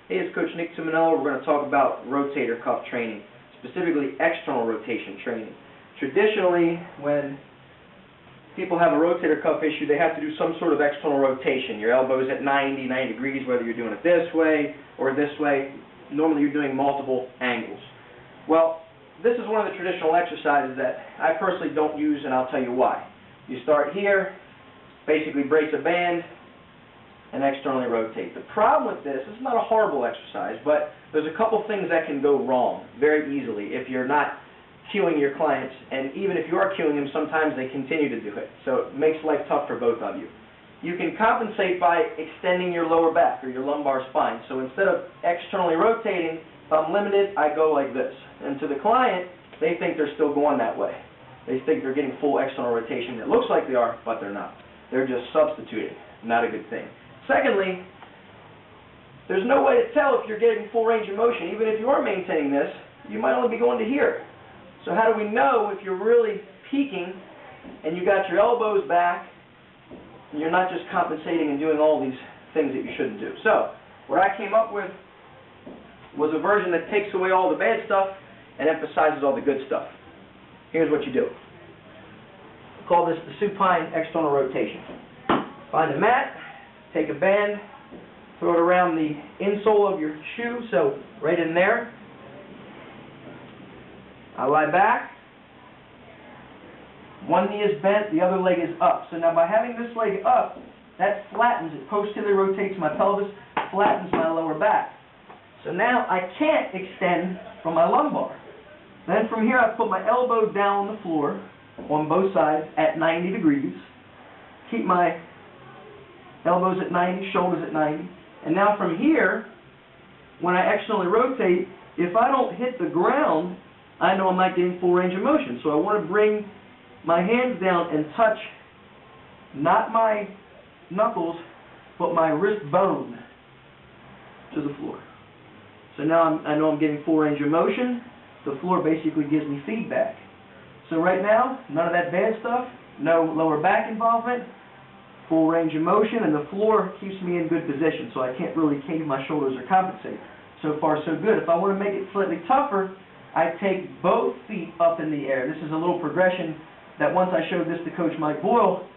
Hey, it's Coach Tumminello. We're going to talk about rotator cuff training, specifically external rotation training. Traditionally, when people have a rotator cuff issue, they have to do some sort of external rotation. Your elbow's at 90 degrees, whether you're doing it this way or this way. Normally you're doing multiple angles. Well, this is one of the traditional exercises that I personally don't use, and I'll tell you why. You start here, basically brace a band, and externally rotate. The problem with this is not a horrible exercise, but there's a couple things that can go wrong very easily if you're not cueing your clients, and even if you are cueing them, sometimes they continue to do it. So it makes life tough for both of you. You can compensate by extending your lower back or your lumbar spine. So instead of externally rotating, if I'm limited, I go like this. And to the client, they think they're still going that way. They think they're getting full external rotation. It looks like they are, but they're not. They're just substituting. Not a good thing. Secondly, there's no way to tell if you're getting full range of motion. Even if you are maintaining this, you might only be going to here. So how do we know if you're really peaking and you got your elbows back and you're not just compensating and doing all these things that you shouldn't do? So what I came up with was a version that takes away all the bad stuff and emphasizes all the good stuff. Here's what you do. We call this the supine external rotation. Find a mat. Take a band, throw it around the insole of your shoe, so right in there. I lie back. One knee is bent, the other leg is up. So now by having this leg up, that flattens, it posteriorly rotates my pelvis, flattens my lower back. So now I can't extend from my lumbar. Then from here I put my elbow down on the floor on both sides at 90 degrees. Keep my elbows at 90, shoulders at 90. And now from here, when I externally rotate, if I don't hit the ground, I know I'm not getting full range of motion. So I want to bring my hands down and touch not my knuckles, but my wrist bone to the floor. So now I know I'm getting full range of motion. The floor basically gives me feedback. So right now, none of that bad stuff, no lower back involvement, full range of motion, and the floor keeps me in good position, so I can't really cave my shoulders or compensate. So far, so good. If I want to make it slightly tougher, I take both feet up in the air. This is a little progression that once I showed this to Coach Mike Boyle,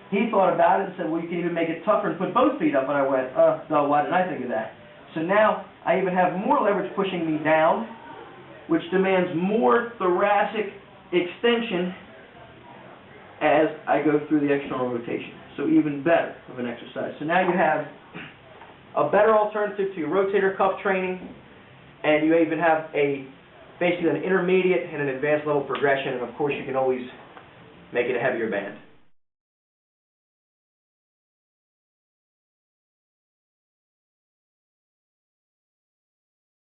he thought about it and said, well, you can even make it tougher and put both feet up. And I went, no, why didn't I think of that? So now I even have more leverage pushing me down, which demands more thoracic extension as I go through the external rotation. So even better of an exercise. So now you have a better alternative to your rotator cuff training, and you even have basically an intermediate and an advanced level progression, and of course you can always make it a heavier band.